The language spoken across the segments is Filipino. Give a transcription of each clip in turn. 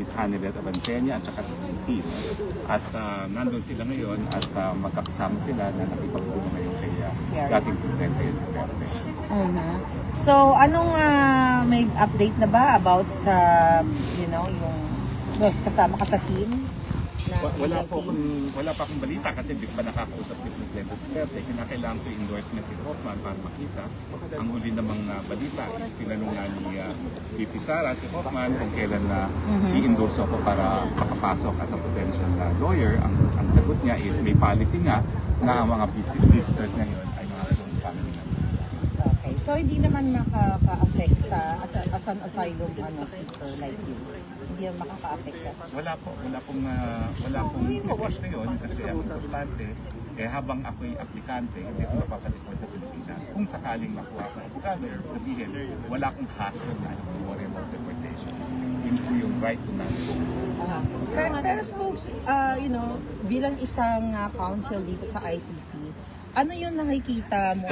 Miss Hanelet Abansenia at saka si team. At nandun sila ngayon at magkakasama sila na nakipagtulong ngayon kay dating Presidente Duterte. So, anong may update na ba about sa, yung kasama ka sa team? Wala pa akong balita kasi hindi pa nakakausap si Presidente Duterte. Kinakailangan ko yung endorsement ni Hoffman para makita. Ang huli namang balita is sinanungan ni VP Sara, si Hoffman, kung kailan na i-endorse ako para makapasok as a potential lawyer. Ang sagot niya is may policy nga na ang mga visitors ngayon ay mga close family members. Okay, so hindi naman makaka-affect as an asylum seeker like you? Hindi naman makaka-affect ka? Wala pong request na yun kasi ang importante, habang ako'y aplikante, hindi ko napapalikod sa Pilipinas. Kung sakaling makuha ko abogado, sabihin, wala akong hassle na worry about deportation. Yun po yung right to non-vote. Pero folks, bilang isang counsel dito sa ICC, ano yung nakikita mo?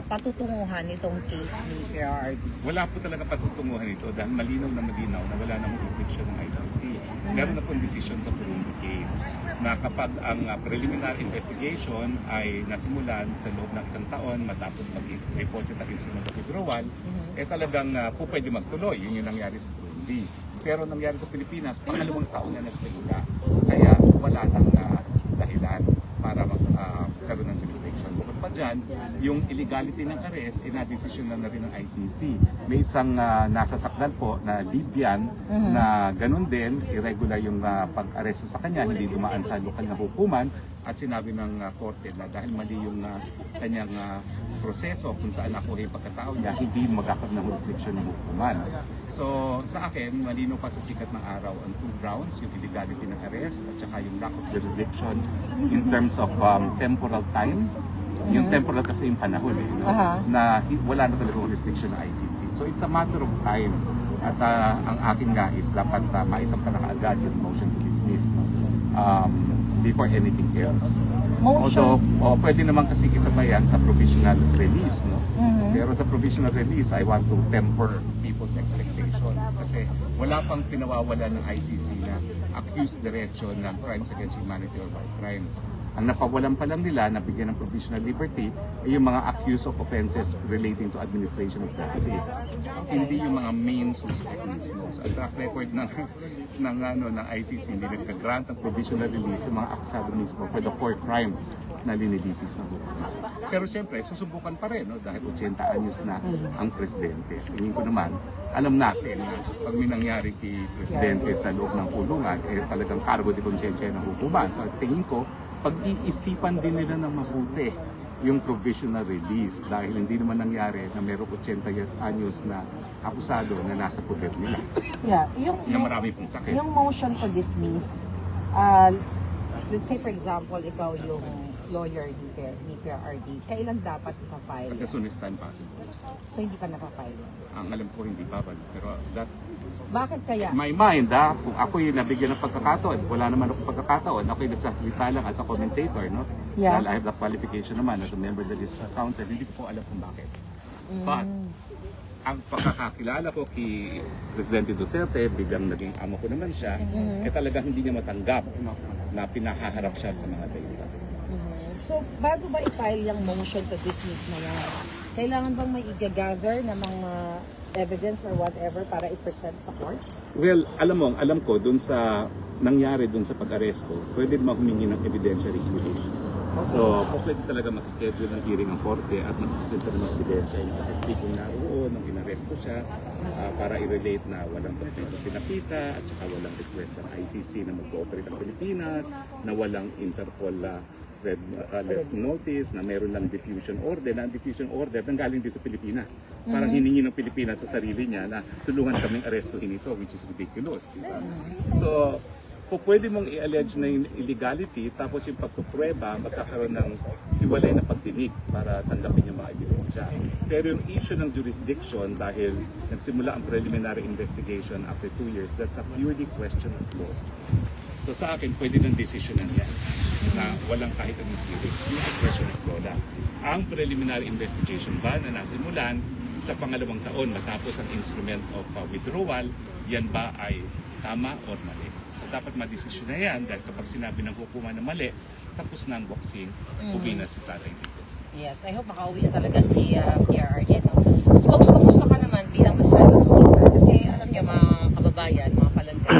Patutunguhan itong case ni PRRD? Wala po talaga patutunguhan ito dahil malinaw na wala namang restriction ng ICC. Meron na pong decision sa Burundi case na kapag ang preliminary investigation ay nasimulan sa loob ng 1 taon matapos mag-deposit ang instrument of withdrawal, talagang po pwede magtuloy. Yun yung nangyari sa Burundi. Pero nangyari sa Pilipinas, pangalawang taon na nagsimula. Kaya wala nang dahilan para magkaroon ng jurisdiction. Bukod pa dyan, yung illegality ng arrest, na-decision na rin ng ICC. May isang nasasakdan po na Libyan na ganun din, irregular yung pag-aresto sa kanya, hindi dumaan sa lokal na hukuman at sinabi ng korte na dahil mali yung kanyang proseso kung saan nakuha yung pagkatao niya, hindi magkakaroon ng jurisdiction ng hukuman. So sa akin, malino pa sa sikat ng araw ang 2 grounds, yung illegality ng arrest at saka yung lack of jurisdiction in terms of temporal time. Yung temporal kasi yung panahon na wala na talagang jurisdiction ng ICC. So it's a matter of time. At ang akin nga is dapat maisampa na kaagad yung motion to dismiss before anything else. Although pwede naman kasi isabayan sa provisional release, no? Pero sa provisional release, I want to temper people's expectations kasi wala pang pinawawala ng ICC na accused diretso ng crimes against humanity or war crimes. Ang napawalan pa lang nila na bigyan ng provisional liberty ay yung mga accused of offenses relating to administration of justice. Hindi yung mga main suspect mismo. So, ang track record ng ICC, hindi nagka-grant ng provisional release sa mga akusado mismo for the 4 crimes na linilitis na hukuman. Pero siyempre, susubukan pa rin dahil 80 anyos na ang presidente. Tingin ko naman, alam natin na pag may nangyari kay presidente sa loob ng kulungan, talagang cargo de conscientia ng hukuman. So tingin ko, pag-iisipan din nila ng mabuti yung provisional release dahil hindi naman nangyari na mayroong 80 anyos na akusado na nasa poder nila. Yung marami pong sakit. Yung motion to dismiss, let's say for example, ikaw yung lawyer ni PRRD, kailan dapat ipafile? At the soonest time possible. So hindi pa napafile? Ang alam ko hindi pa, pero bakit kaya? My mind, kung ako'y nabigyan ng pagkakataon, wala naman akong pagkakataon, ako'y nagsasalita lang as a commentator, no? Dahil I have the qualification naman as a member of the District Council, hindi ko po alam kung bakit. But, ang pagkakakilala ko kay Presidente Duterte, biglang naging amo ko naman siya, talagang hindi niya matanggap na pinahaharap siya sa mga dayuhan. So, bago ba i-file yung motion to dismiss na yan, kailangan bang may i-gather na mga evidence or whatever para i-present sa court? Well, alam ko, dun sa nangyari dun sa pag-aresto, pwede naman humingi ng evidentiary hearing. So, pwede talaga mag-schedule ng hearing ang korte at mag-present ng ebidensya yung nakastikong na nung inaresto siya para i-relate na walang permito pinapita at saka walang request ng ICC na mag-cooperate ang Pilipinas, na walang Interpol red notice, na meron lang diffusion order, na diffusion order nanggaling din sa Pilipinas. Parang hiningi ng Pilipinas sa sarili niya na tulungan kaming arestuhin ito, which is ridiculous, diba? So, pwede mong i-allege na yung illegality, tapos yung pagpuprueba, magkakaroon ng hiwalay na pagdinig para tanggapin yung mga ebidensya. Pero yung issue ng jurisdiction, dahil nagsimula ang preliminary investigation after 2 years, that's a purely question of law. So sa akin, pwede ng decision yan. na walang kahit anong hearing. Yung expression of Lola. Ang preliminary investigation ba na nasimulan sa pangalawang taon matapos ang instrument of withdrawal, yan ba ay tama o mali? So dapat madesisyon na yan dahil kapag sinabi ng hukuman na mali, tapos na ang boxing, uwi na si tatay dito. Yes, I hope makauwi na talaga si PRRD. No? Spokes, kamusta ka naman bilang asylum seeker? Kasi alam niyo mga kababayan, mga palangga,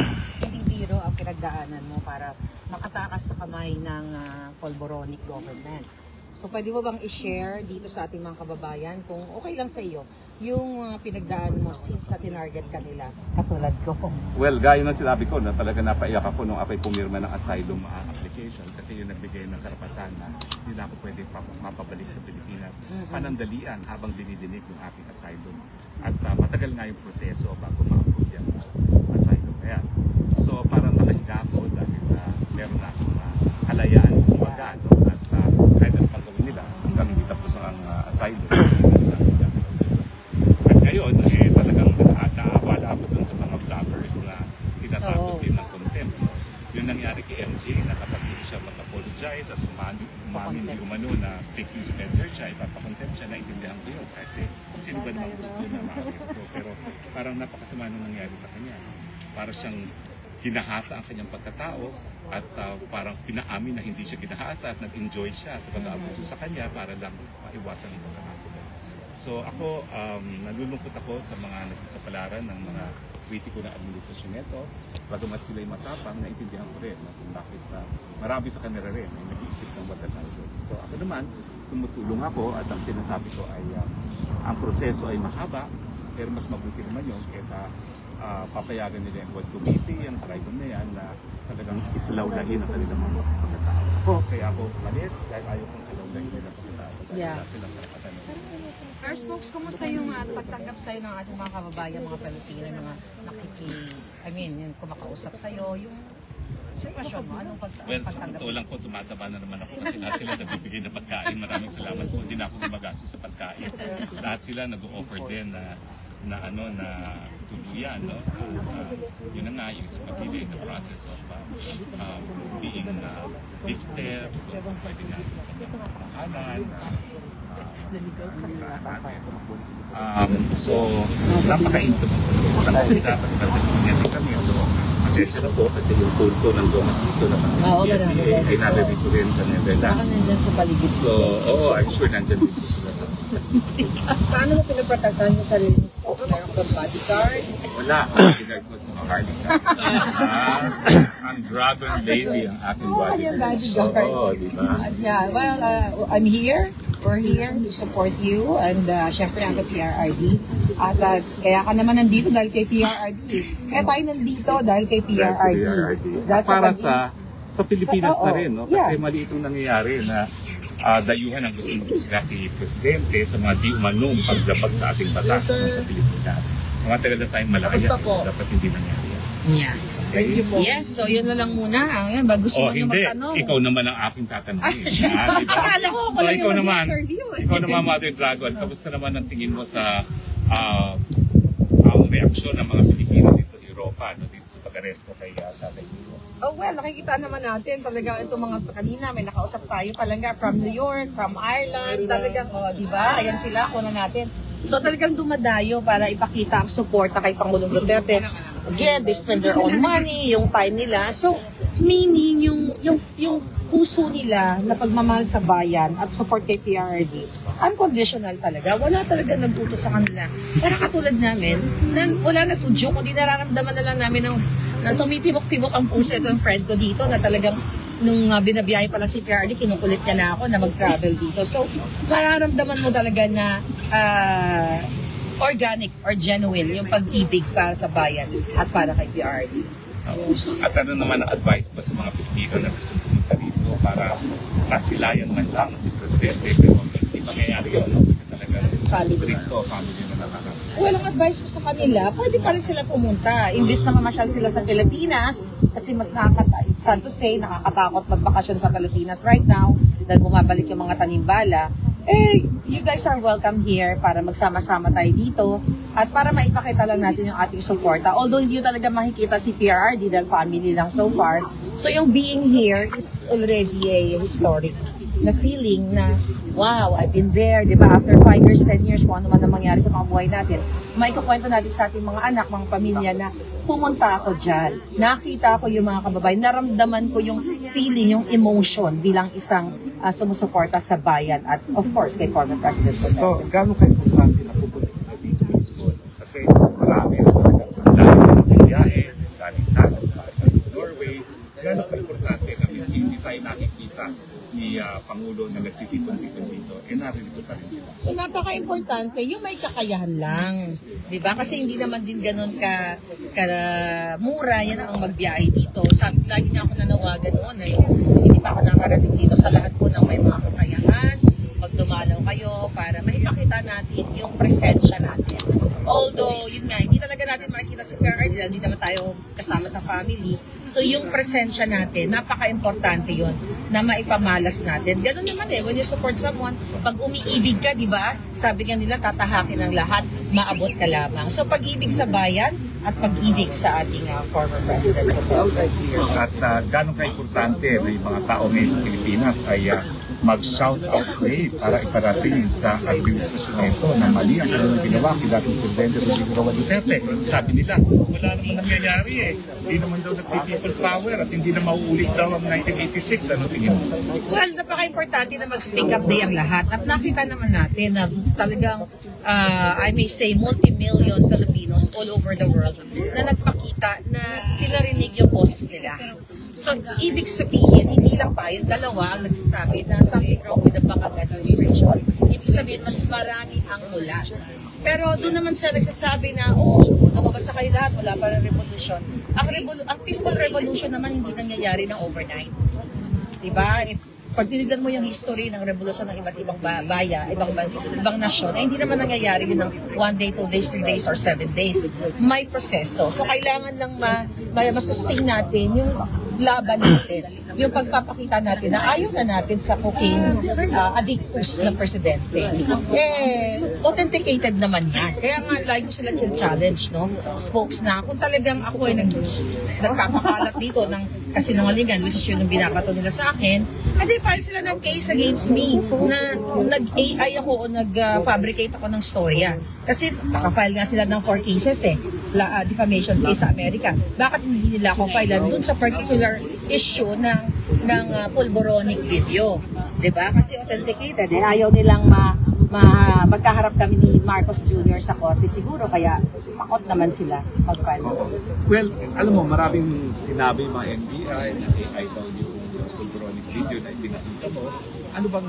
hindi biro ang pinagdaanan mo para makatakas sa kamay ng Polboronic government. So pwede mo bang i-share dito sa ating mga kababayan kung okay lang sa iyo yung pinagdaan mo since na tinarget ka nila katulad ko? Well, gaya ng sinabi ko na talaga napaiyak ako nung ako'y pumirma ng asylum application kasi yun nagbigay ng karapatan na hindi na ako pwede mapabalik sa Pilipinas panandalian habang dinidinig yung aking asylum. At matagal nga yung proseso bago ma-approve yung asylum. Kaya, so parang nakahiga ako dahil meron na akong kalayaan kumbaga. At kahit ang pagawin nila hanggang hindi tapos ang asylum. Ngayon, talagang naawala ako dun sa mga vloggers na tinatakot din ng contempt. Yung nangyari kay MJ, na kapag hindi siya mag-apologize at umamin di umano na fake news vendor siya, ipapakontempt siya, naintindihan ko yun. Kasi sino ba naman gusto na ma-arresto? Pero parang napakasama nung nangyari sa kanya. Parang siyang hinahasa ang kanyang pagkatao at parang pinaamin na hindi siya kinahasa at nag-enjoy siya sa pag-aabuso sa kanya para lang maiwasan ang pagkatao. So ako, nalulungkot ako sa mga nagkakapalaran ng mga kritiko na administrasyon nito. Bagamat sila'y matapang, naintindihan ko rin kung bakit marami sa kanila rin ay nag-iisip ng batasal doon. So ako naman, tumutulong ako at ang sinasabi ko ay ang proseso ay mahaba, pero mas mabuti naman yun kaysa papayagan nila yung World Committee, ang tribunal na yan na talagang isalawlahin ang kanilang mga pagkatao. Kaya ako malis dahil ayaw kong salawlahin nila pagkatao. Dahil wala silang karapatan. First folks, kumusta yung pagtanggap sa'yo ng ating mga kababayan, mga Pilipino, mga yung kumakausap sa'yo, yung sitwasyon mo, anong Well, sa totoo lang po, tumataba na naman ako kasi lahat sila nagbibigay ng pagkain. Maraming salamat po. Hindi na ako gumagastos sa pagkain. Lahat sila nag-offer din na tuluyan, no? Yun na nga, yung sa pagkili in the process of being lifted, pwede na makahanan, so, napaka-into mo. Dapat pagdating kami. So, pasensya na po kasi yung kulto ng Goma Season na ay narinig ko rin sa Nevela. Baka nandyan sa paligid. So, I'm sure nandyan dito sila sa Paano mo pinagpatagtan yung sarili mo? Spokes, meron kang bodyguard? Wala. Pinag ko sa McCartney. Ang dragon lady ang aking bodyguard. Oo, di ba? Yeah, well, I'm here. We're here to support you and syempre ang PRRD. At kaya ka naman nandito dahil kay PRRD. Kaya tayo nandito dahil kay PRRD. That's para sa Pilipinas na rin, no? Kasi mali itong nangyayari na dayuhan ang gusto mag-usga kay Presidente sa mga di umanong paglabag sa ating batas sa Pilipinas. Mga tagal na tayong malaya, dapat hindi nangyari yan. Yeah. Thank you po. Yes, so yun na lang muna. Gusto mo nyo magtanong? Ikaw naman ang aking tatanungin. Akala ko ako lang yung mag-interview. Ikaw naman, Mother Dragon, kamusta naman ang tingin mo sa ang reaksyon ng mga Pilipino dito sa Europa, dito sa pag-aresto kay Tatay Digong? Oh well, nakikita naman natin talaga itong mga kanina, may nakausap tayo palangga from New York, from Ireland, talagang, di ba? Ayan sila, kuna natin. So talagang dumadayo para ipakita ang suporta kay Pangulong Duterte. Again, they spend their own money, yung time nila. So, meaning yung puso nila na pagmamahal sa bayan at support kay PRRD, unconditional talaga. Wala talaga nagbuto sa kanila. Para katulad namin, wala nagtudyo, kundi nararamdaman na lang namin na tumitibok-tibok ang puso ng friend ko dito na talagang nung binabiyahe pa lang si PRRD, kinukulit niya na ako na mag-travel dito. So, mararamdaman mo talaga na organic or genuine yung pag-ibig para sa bayan at para kay PRRD. At ano naman ang advice pa sa mga Pilipino na gusto pumunta dito para masilayan man lang si Presidente pero hindi mangyayari yun, no? Kasi talaga stricto family na nakakapit. Walang advice ko sa kanila, pwede pa rin sila pumunta. Imbis na mamasyal sila sa Pilipinas, kasi mas sad to say, nakakatakot magbakasyon sa Pilipinas right now dahil bumabalik yung mga tanimbala. You guys are welcome here para magsama-sama tayo dito at para maipakita lang natin yung ating suporta. Although hindi talaga makikita si PRRD dahil family lang so far, So yung being here is already a historic na feeling na, wow, I've been there, di ba? After 5 years, 10 years, kung ano man ang mangyari sa mga buhay natin, may kukwento natin sa ating mga anak, mga pamilya na pumunta ako dyan. Nakita ko yung mga kababayan, naramdaman ko yung feeling, yung emotion bilang isang sumusuporta sa bayan at of course kay former President Duterte. So, gano'n kayo importante na pupunta sa dito ng school? Kasi marami na talaga. Dahil ng biyahe, galing tayo, galing Norway, gano'n kayo importante na miski hindi tayo nakikita ni Pangulo na nagtitipon-tipon dito, narinig pa rin sila. So, napaka-importante, yung may kakayahan lang. Di ba? Kasi hindi naman din ganun mura yan ang magbiyahe dito. Sabi, lagi niya ako nanawagan noon ay hindi pa ako nakarating dito sa lahat po ng may mga kakayahan. Magdumalaw kayo para maipakita natin yung presensya natin. Although, yun nga, hindi talaga natin makikita si Pierre Ardila, hindi naman tayo kasama sa family. So, yung presensya natin, napaka-importante yun na maipamalas natin. Ganun naman when you support someone, pag umiibig ka, di ba? Sabi nga nila, tatahakin ang lahat, maabot ka lamang. So, pag-ibig sa bayan at pag-ibig sa ating former president. At gano'n ka-importante na yung mga tao ngayon sa Pilipinas ay mag-shout out day para iparating sa administrasyon na ito na mali ang kanilang ginawa kay dating Presidente Rodrigo Duterte. Sabi nila, wala naman nangyayari Hindi naman daw nagpi-people power at hindi na mauulit daw ang 1986. Ano tingin mo? Well, napaka-importante na mag-speak up day ang lahat. At nakita naman natin na talagang, I may say, multi-million Filipinos all over the world na nagpakita na pinarinig yung boses nila. So, ibig sabihin, hindi lang pa yung dalawa ang nagsasabi na something wrong with the Bacag administration. Ibig sabihin, mas marami ang mula. Pero doon naman siya nagsasabi na, nababasa kayo lahat, wala pa rin revolution. Ang peaceful revolution naman hindi nangyayari ng overnight. Diba? Pag tinignan mo yung history ng revolusyon ng iba't ibang ibang nasyon, hindi naman nangyayari yun ng 1 day, 2 days, 3 days, or 7 days. May proseso. So, kailangan lang ma-sustain natin yung laban natin. Yung pagpapakita natin na ayaw na natin sa cocaine addictus na presidente. Authenticated naman yan. Kaya nga, like sila challenge, no? Spokes na, kung talagang ako ay nagpapakalat dito ng kasinungalingan, which is yun ang binabato nila sa akin, hindi file sila ng case against me na nag-AI ako o nag-fabricate ako ng storya. Kasi nakafile nga sila ng 4 cases defamation case sa Amerika. Bakit hindi nila ako file dun sa particular issue ng pulboronic video? Diba? Kasi authenticated. Ayaw nilang magkaharap kami ni Marcos Jr. sa korte siguro, kaya takot naman sila mag-file. Well, alam mo, maraming sinabi mga NBI na AI daw yung pulboronic video na ipinakita mo. Ano bang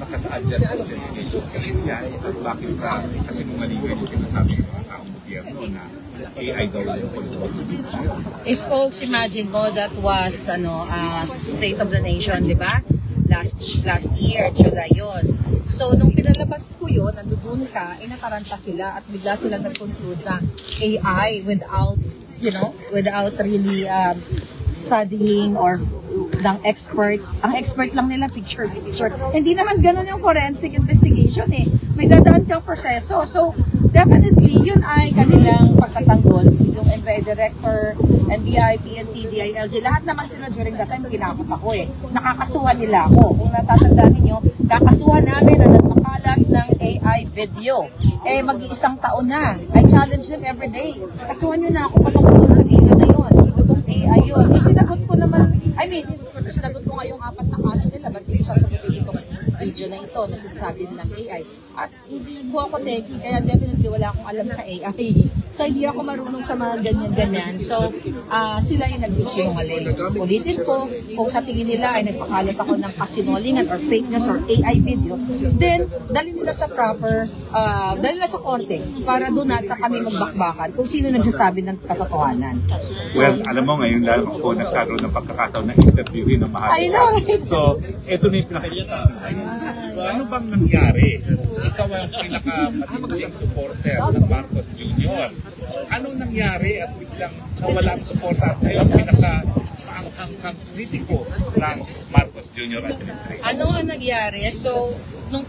nakasaad dyan sa issues kasi yan? At bakit kasi maliwan yung sinasabi ng mga taong gobyerno na AI daw yung pulboronic video? Folks, imagine mo, that was State of the Nation, di ba? Last year, July yun. So, nung pinalabas ko yun, nandun ka, nataranta sila at bigla sila nag-conclude na AI without really studying or ng expert. Ang expert lang nila, picture. Hindi naman ganun yung forensic investigation May dadaan kang proseso. So, definitely, yun ay kanilang pagtatanggol. Yung NBI Director, NBI, PNP, DILG, lahat naman sila during that time, ginakot ako Nakakasuhan nila ako. Kung natatandaan ninyo, kakasuhan namin na nagpakalat ng AI video. Mag-iisang taon na. I challenge them every day. Kasuhan nyo na ako palungkot sa video na yun. Kung AI yun. Sinagot ko naman, sinagot ko nga yung 4 na kaso nila. Ba't yung sasagutin itong video na ito na sinasabi nilang AI? At hindi ko ako techie, kaya definitely wala akong alam sa AI. So, hindi ako marunong sa mga ganyan-ganyan. So, sila yung nagsisinungaling. Ulitin ko, kung sa tingin nila ay nagpakalat ako ng kasinungalingan or fakeness or AI video, then, dali nila sa dali nila sa korte para doon natin kami magbakbakan kung sino nagsasabi ng katotohanan. Well, alam mo ngayon lang ako nagkaroon ng pagkakataon na interviewin ng mahal. I know. So, ito na yung pinakita. Ano bang nangyari? Ikaw ang pinaka-matinding supporter ng Marcos Jr. Anong nangyari at biglang nawala ang suporta at ngayon pinaka-kritiko ng Marcos Jr. administration? Ano ang nangyari? So, nung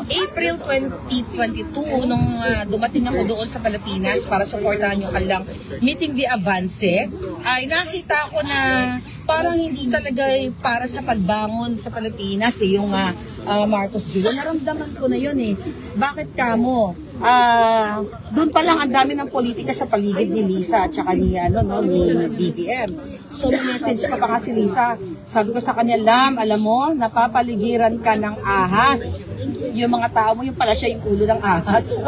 April 2022, nung dumating ako doon sa Pilipinas para supportahan yung kanilang Meeting the Avance, ay nakita ko na parang hindi talaga para sa pagbangon sa Pilipinas yung Marcos Jr. Naramdaman ko na yun eh. Bakit kamo? Doon pa lang ang dami ng politika sa paligid ni Lisa at saka ni BBM. So, may message pa nga si Lisa. Sabi ko sa kanya, Lam, alam mo, napapaligiran ka ng ahas. Yung mga tao mo, yung pala siya yung ulo ng ahas.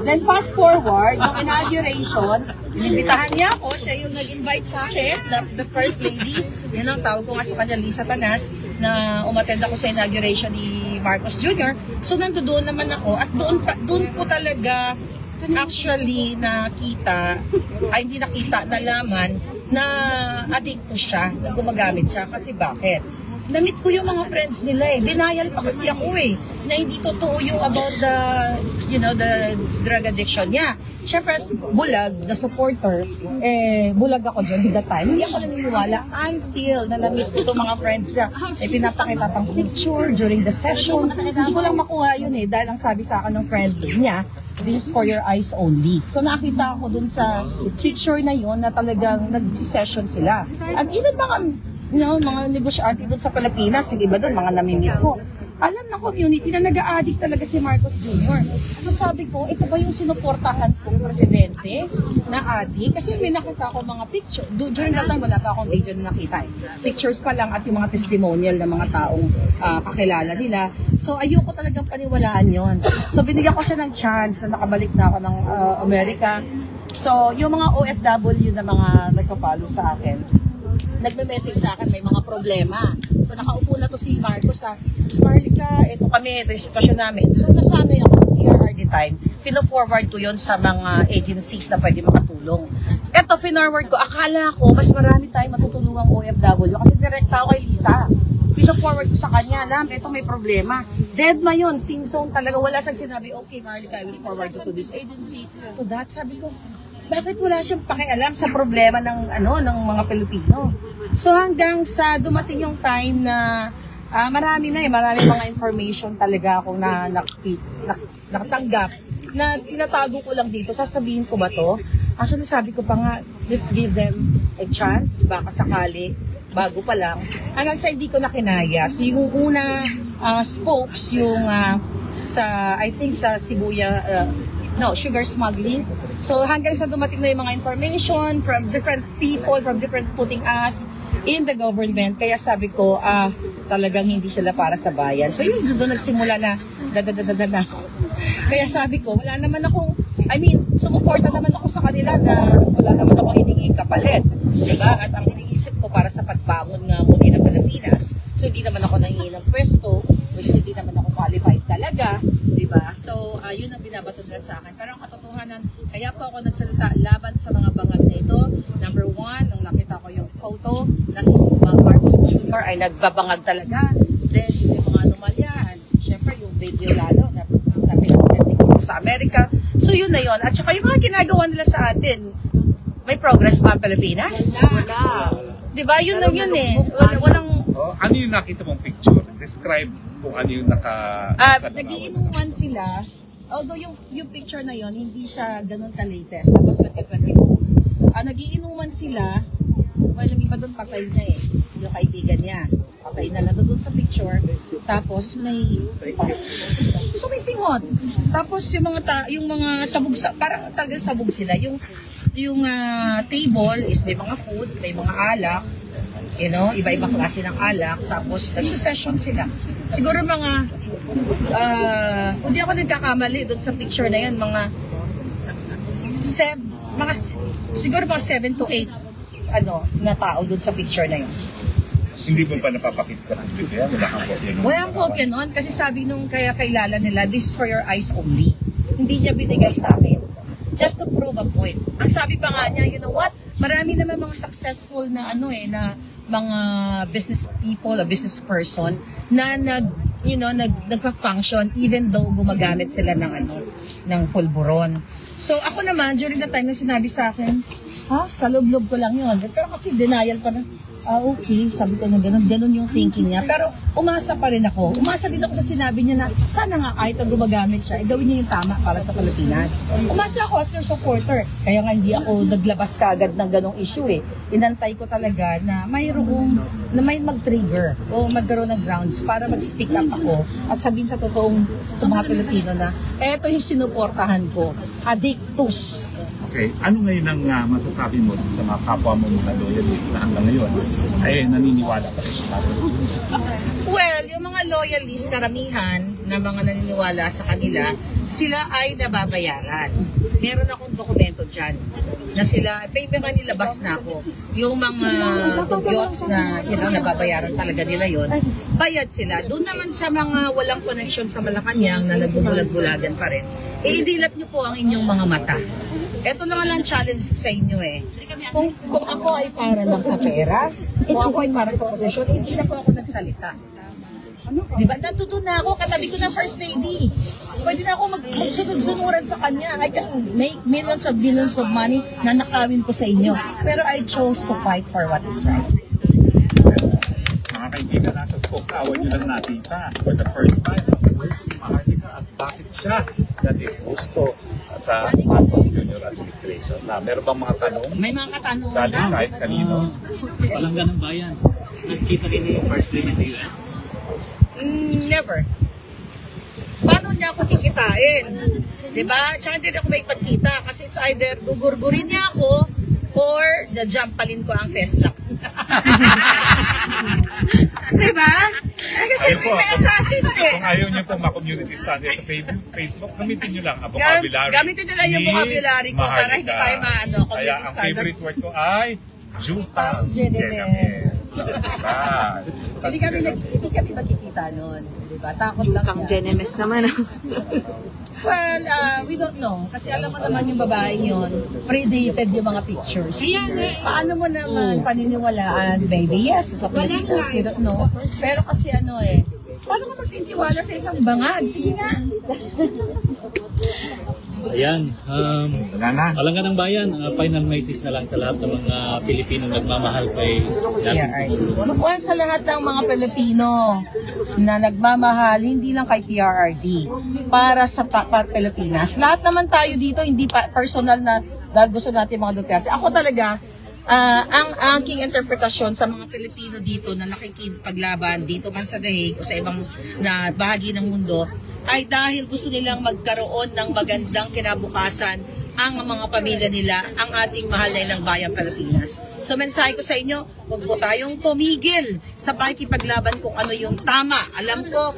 Then fast forward, yung inauguration, inimbitahan niya ako, siya yung nag-invite sa akin, the first lady. Yan ang tawag ko nga sa kanya, Lisa Tanas, na umattend ako sa inauguration ni Marcos Jr. So, nandoon naman ako at doon ko talaga actually nakita, hindi nakita, nalaman na adikto siya, na gumagamit siya. Kasi bakit? Na-meet ko yung mga friends nila eh. Denial pa kasi ako eh. Na hindi totoo yung about the drug addiction niya. Siyempre, bulag, the supporter, bulag ako dyan at that time. Hindi ako naniniwala until na na-meet ko itong mga friends niya. Pinapakita pang picture during the session. Hindi ko lang makuha yun eh. Dahil ang sabi sa akin ng friend niya, this is for your eyes only. So nakita ko dun sa picture na yun na talagang nag-session sila. At even mga negosyante doon sa Pilipinas, yung iba doon, mga namimit ko. Alam ng community na nag-a-addict talaga si Marcos Jr. So sabi ko, ito ba yung sinuportahan kong presidente na addict? Kasi may nakita ako mga picture. During that time, wala pa akong video na nakita. Pictures pa lang at yung mga testimonial ng mga taong kakilala nila. So ayoko talagang paniwalaan yon. So binigyan ko siya ng chance na nakabalik na ako ng Amerika. So yung mga OFW na mga nagpa-follow sa akin, nagme-message sa akin, may mga problema. So, nakaupo na to si Marcos sa Marlica, ito kami, ito yung sitwasyon namin. So, nasanay ako ng PRRD time. Pino-forward ko yon sa mga agencies na pwede makatulong. Ito, pinorward ko. Akala ko, mas marami tayong matutulungang OFW kasi direkta ako kay Lisa. Pino-forward ko sa kanya, Lam, ito may problema. Dead na yun, sin-zone talaga. Wala siyang sinabi, okay, Marlica, I will forward you to this agency, to that. Sabi ko, bakit wala siyang pakialam sa problema ng mga Pilipino? So hanggang sa dumating yung time na marami mga information talaga akong nakatanggap na tinatago ko lang dito. Sasabihin ko ba to? Actually sabi ko pa nga, let's give them a chance, baka sakali, bago pa lang. Hanggang sa hindi ko na kinaya. So yung una spokes, yung I think sa sugar smuggling. So hanggang sa dumating na yung mga information from different people, from different putting us in the government. Kaya sabi ko, talagang hindi sila para sa bayan. So yun, doon nagsimula na na ako. Kaya sabi ko, wala naman akong, sumuporta naman ako sa kanila na wala naman akong hiningin kapalit. Diba? At ang iniisip ko para sa pagbangon nga muli ng Pilipinas. So hindi naman ako nangingi ng pwesto, which is hindi naman ako qualified talaga. Diba? So yun ang binabatod na sa akin. Pero ang katotohanan, kaya po ako nagsalita laban sa mga bangag na ito. Number one, nung nakita ko yung photo na si Marcos Jr. ay nagbabangag talaga. Then yung mga anomalya, syempre yung video lalo na pinapagaling ko sa Amerika. So yun na yun. At saka yung mga ginagawa nila sa atin, may progress pa ang Pilipinas? Wala. Diba? Yun lang yun eh. Walang... Ano yung nakita mong picture? Describe kung ano yung nagiinuman sila. Although yung picture na yon hindi siya ganun ka-latest. Tapos 2022. Nagiinuman sila. Well, yung iba doon patay na eh. Yung kaibigan niya. Patay na doon sa picture. Tapos may singot. Tapos yung mga sabog, parang talagang sabog sila. Yung table is may mga food, may mga alak. Iba-ibang klase ng alak. Tapos nagsa-session sila. Siguro hindi ako nagkakamali doon sa picture na yun, siguro mga 7 to 8 na tao doon sa picture na yun. Hindi mo pa napapakita sa publiko yan? Wala kang kopya nun? Walang kopya nun kasi sabi nung kailala nila, this is for your eyes only. Hindi niya binigay sa akin. Just to prove a point. Ang sabi pa nga niya, you know what? Marami naman mga successful na na mga business people or business person na nagpa-function even though gumagamit sila ng pulburon. So ako naman, during the time na sinabi sa akin, sa loob-loob ko lang yun. Pero kasi denial pa na. Okay, sabi ko na ganun yung thinking niya. Pero umasa pa rin ako. Umasa din ako sa sinabi niya na sana nga kahit na gumagamit siya, gawin niya yung tama para sa Pilipinas. Umasa ako as their supporter. Kaya nga hindi ako naglabas kaagad ng ganong issue eh. Inantay ko talaga na may mag-trigger o magkaroon ng grounds para mag-speak up ako at sabihin sa totoong mga Pilipino na eto yung sinuportahan ko. Addictus. Okay, ano ngayon ang masasabi mo sa mga kapwa mo mga loyalists na hanggang ngayon ay naniniwala pa rin sa Marcos Jr.? Well, yung mga loyalists, karamihan na mga naniniwala sa kanila, sila ay nababayaran. Meron akong dokumento dyan na sila, may nilabas na ako. Yung mga dugyots na nababayaran talaga nila yon, bayad sila. Doon naman sa mga walang connection sa Malacanang na nagbubulag-bulagan pa rin, idilat nyo po ang inyong mga mata. Ito lang ang challenge sa inyo eh. Kung ako ay para lang sa pera, kung ako ay para sa posisyon, hindi na po ako nagsalita. Diba? Natuto na ako, katabi ko ng First Lady. Pwede na ako magsunod-sunuran sa kanya. I can make millions of money na nakawin ko sa inyo. Pero I chose to fight for what is right. Mga kaibigan, nasa spokeshour nyo lang nakita for the first time. At bakit siya na-disgusto sa Marcos Jr. administration? Meron bang mga tanong? May mga katanungan Galing na. kahit kanino? Palangga ng bayan. Nakikita rin yung first lady sa US. Never. Paano niya ako kikitain? Diba? Tsaka hindi ako may pagkita kasi it's either gugurgurin niya ako or jajampalin ko ang FESLAC. Diba? Kasi may assassins eh. Kung ayaw niyo po ma-community standard sa Facebook, gamitin niyo lang ang vocabulary. Gamitin nila yung vocabulary ko para hindi tayo Kaya community ang standard. favorite word ko ay Jutang Genemes. Diba? Hindi kami magkikita nun. Diba? Takot lang Kang siya. Genemes naman. Well, we don't know. Kasi alam mo naman yung babaeng yun, predated yung mga pictures. Paano mo naman paniniwalaan? Baby, yes, sa Pilipinas, we don't know. Pero kasi paano mo magtitiwala sa isang bangag? Sige nga. Ayan. Nana? Palangga ng bayan, final message na lang sa lahat ng mga Pilipino nagmamahal kay PRRD. Well, sa lahat ng mga Pilipino na nagmamahal, hindi lang kay PRRD, para sa tapat Pilipinas. Lahat naman tayo dito, hindi personal na dahil gusto natin mga Duterte. Ako talaga, ang aking interpretasyon sa mga Pilipino dito na nakikipaglaban dito man sa Dahig o sa ibang na bahagi ng mundo, ay dahil gusto nilang magkaroon ng magandang kinabukasan ang mga pamilya nila, ang ating mahal na ilang bayan Pilipinas. So mensahe ko sa inyo, huwag po tayong tumigil sa pakikipaglaban kung ano yung tama. Alam ko,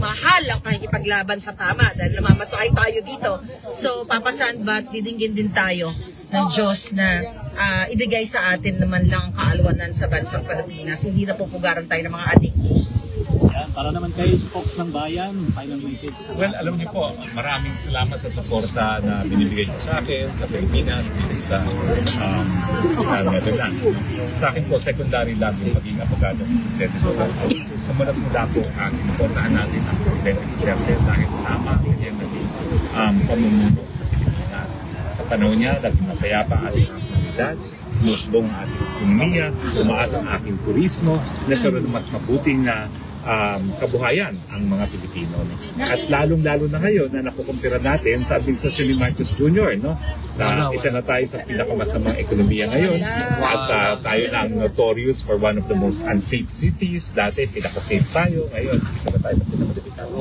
mahal ang pakikipaglaban sa tama dahil namamasakay tayo dito. So papasan ba't didinggin din tayo ng Diyos na ibigay sa atin naman lang kaalwanan sa bansang Pilipinas. Hindi na pupugaran tayo ng mga addicts. Ayan, para naman kay spokes ng bayan, final message. Well, alam niyo po, maraming salamat sa suporta na binibigay niyo sa akin, sa Pilipinas, sa Netherlands. Sa akin po, secondary lang yung maging abogado ng Presidente Duterte. Sumulat mula po, sinuportahan natin ang Presidente Duterte dahil tama ang kanyang naging pamumuno sa Pilipinas. Sa panahon niya, naging mapayapa ang ating komunidad, musbong ang ating ekonomiya, tumaas ang aking turismo, nagkaroon ng mas mabuting na kabuhayan ang mga Pilipino. No? At lalong-lalo na ngayon na nakukumpira natin sa administrasyon ni Marcos Jr. No? Na isa na tayo sa pinakamasamang ekonomiya ngayon at tayo na ang notorious for one of the most unsafe cities. Dati pinaka-safe tayo, ngayon isa na tayo sa pinaka-delikado.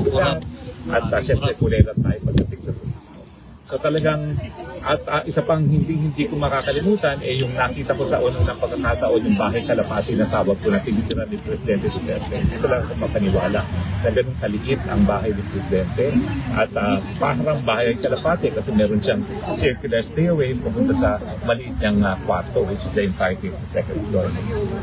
At syempre kulay lang tayo pagdating sa turismo. So talagang, at isa pang hindi ko makakalimutan, yung nakita ko sa unang ng pagkakataon yung bahay kalapati na tawag ko na tinitira ni Presidente Duterte. Ito lang ako mapaniwala na ganun kaliit ang bahay ni Presidente at parang bahay kalapati kasi meron siyang circular stairway papunta sa maliit niyang kwarto which is the entirety of the second floor.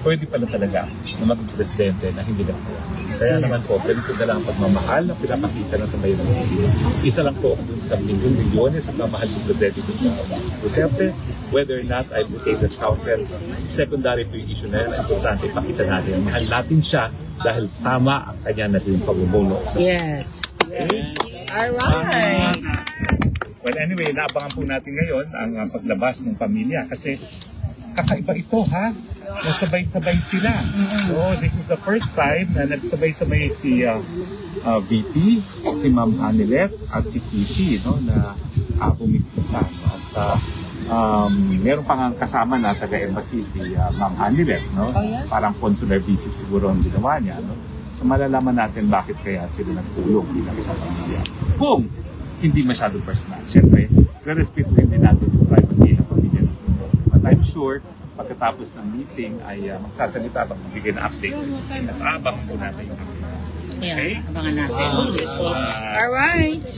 Pwede pala talaga na maging Presidente na hindi lang po. Kaya naman po, ganito na lang ang pagmamahal na pinapakita na sa bayan ng Pilipino. Isa lang po dun sa milyon-milyones sa pagmamahal ng Presidente Duterte, whether or not I will take this counsel, secondary to yung issue na yun, importante ipakita natin. Mahal natin siya dahil tama ang kanya naging pamumuno. Yes. Okay? Alright. Well, anyway, naabangan po natin ngayon ang paglabas ng pamilya kasi kakaiba ito, ha? nasabay-sabay sila. So, this is the first time na nagsabay-sabay si VP, si Ma'am Anilet at si Kitty, no, na bumisita. No? At meron pang kasama na taga-embassy si Ma'am Anilet, no? Oh, yeah? Parang consular visit siguro ang ginawa niya. No? So malalaman natin bakit kaya sila nagtulong bilang isang pamilya. Kung hindi masyadong personal. Siyempre, re-respetuhin din natin yung privacy ng pamilya. But I'm sure, pagkatapos ng meeting ay magsasalita at magbigay ng updates. At abangan po natin yung updates. Yeah, abangan natin. Alright.